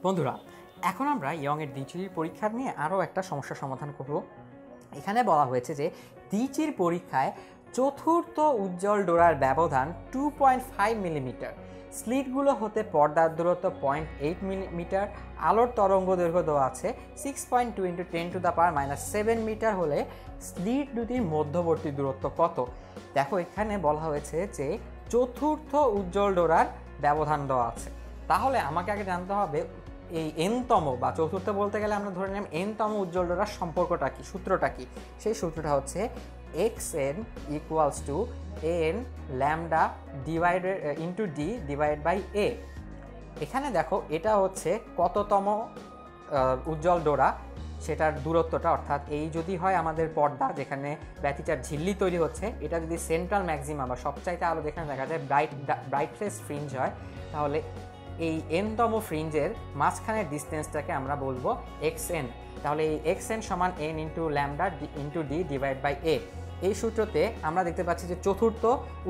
বন্ধুরা, এখন আমরা ইয়ংয়ের দ্বিচির পরীক্ষার নিয়ে আরও একটা সমস্যার সমাধান করব। এখানে বলা হয়েছে যে দ্বিচির পরীক্ষায় চতুর্থ উজ্জ্বল ডোরার ব্যবধান 2.5 মিলিমিটার, স্লিটগুলো হতে পর্দার দূরত্ব 0.8 মিলিমিটার, আলোর তরঙ্গ দৈর্ঘ্য দেওয়া আছে 6.2 × 10⁻⁻7 মিটার হলে স্লিট দুটির মধ্যবর্তী দূরত্ব কত? দেখো, এখানে বলা হয়েছে যে চতুর্থ উজ্জ্বল ডোরার ব্যবধান দেওয়া আছে। তাহলে আমাকে আগে জানতে হবে এই এনতম বা চতুর্থ বলতে গেলে আমরা ধরে নিলাম এনতম উজ্জ্বল ডোরার সম্পর্কটা কি, সূত্রটা কি? সেই সূত্রটা হচ্ছে xn = n lambda divided into D divide by A. এখানে দেখো, এটা হচ্ছে কততম উজ্জ্বল ডোরা সেটার দূরত্বটা, অর্থাৎ এই যদি হয় আমাদের পর্দা যেখানে ব্যতিচার ঝিল্লি তৈরি হচ্ছে, এটা যদি সেন্ট্রাল ম্যাক্সিমাম বা সবচাইতে আলো যেখানে দেখা যায় ব্রাইটনেস ফ্রিঞ্জ হয়, তাহলে এই এনতম ফ্রিঞ্জের মাঝখানের ডিস্টেন্সটাকে আমরা বলবো xn। তাহলে এই xn সমান n into lambda into D divide by A. এই সূত্রতে আমরা দেখতে পাচ্ছি যে চতুর্থ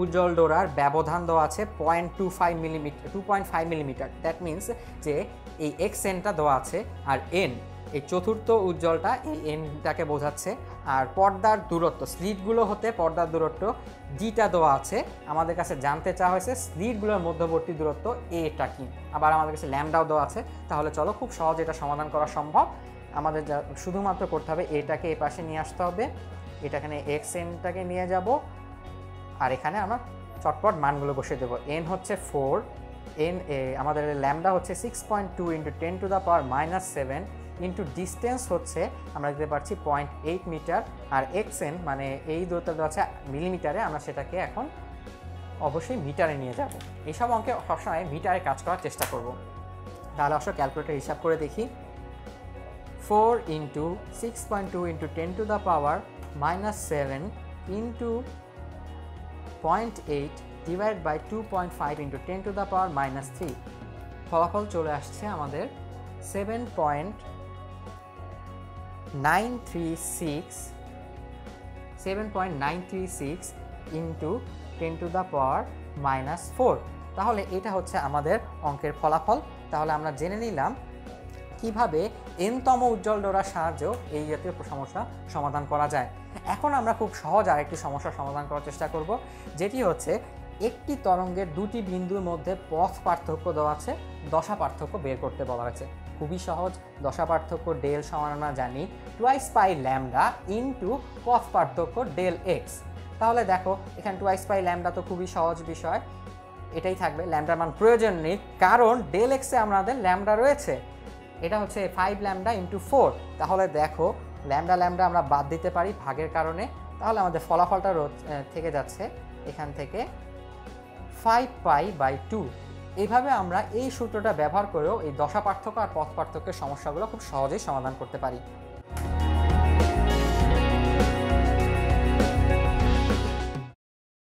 উজ্জ্বল ডোরার ব্যবধান দেওয়া আছে 2.5 মিলিমিটার। দ্যাট মিনস যে এই xnটা দেওয়া আছে আর n, এই চতুর্থ উজ্জ্বলটা এই এনটাকে বোঝাচ্ছে। আর পর্দার দূরত্ব, স্লিটগুলো হতে পর্দার দূরত্ব ডিটা দেওয়া আছে। আমাদের কাছে জানতে চাওয়া হয়েছে স্লিটগুলোর মধ্যবর্তী দূরত্ব এটা কি। আবার আমাদের কাছে ল্যামডাও দেওয়া আছে। তাহলে চলো, খুব সহজে এটা সমাধান করা সম্ভব। আমাদের শুধুমাত্র করতে হবে এটাকে এই পাশে নিয়ে আসতে হবে, এটাখানে xnটাকে নিয়ে যাব, আর এখানে আমরা চটপট মানগুলো বসিয়ে দেবো। n হচ্ছে 4, n আমাদের ল্যামডা হচ্ছে 6.2 × 10⁻⁻7 ইন্টু ডিস্টেন্স হচ্ছে আমরা দেখতে পাচ্ছি 0.8 মিটার, আর xn মানে এই দূরত্বটা দেওয়া আছে মিলিমিটারে, আমরা সেটাকে এখন অবশ্যই মিটারে নিয়ে যাব। এইসব অঙ্কে সবসময় মিটারে কাজ করার চেষ্টা করব। তাহলে অবশ্য ক্যালকুলেটর হিসাব করে দেখি। 4 × 6.2 × 10⁻⁻7 ইন্টু 0.8 ডিভাইড বাই 2.5 × 10⁻⁻3। ফলাফল চলে আসছে আমাদের 7.936 ইন্টু 10⁻⁻4। তাহলে এটা হচ্ছে আমাদের অঙ্কের ফলাফল। তাহলে আমরা জেনে নিলাম কিভাবে এনতম উজ্জ্বল ডোরার সাহায্যেও এই জাতীয় সমস্যা সমাধান করা যায়। এখন আমরা খুব সহজ আরেকটি সমস্যার সমাধান করার চেষ্টা করব, যেটি হচ্ছে একটি তরঙ্গের দুটি বিন্দুর মধ্যে পথ পার্থক্য দেওয়া আছে, দশা পার্থক্য বের করতে বলা হয়েছে। খুবই সহজ। দশা পার্থক্য ডেল সমান আমরা জানি 2 পাই ল্যামডা ইন্টু পথ পার্থক্য ডেল এক্স। তাহলে দেখো, এখানে 2 পাই ল্যামডা তো খুবই সহজ বিষয়, এটাই থাকবে। ল্যামডার মান প্রয়োজন নেই, কারণ ডেল এক্সে আমাদের ল্যামডা রয়েছে। এটা হচ্ছে 5 ল্যামডা ইন্টু 4। তাহলে দেখো, ল্যামডা ল্যামডা আমরা বাদ দিতে পারি ভাগের কারণে। তাহলে আমাদের ফলাফলটা থেকে যাচ্ছে এখান থেকে 5π/2। এইভাবে আমরা এই সূত্রটা ব্যবহার করেও এই দশা পার্থক্য আর পথ পার্থক্যের সমস্যাগুলো খুব সহজেই সমাধান করতে পারি।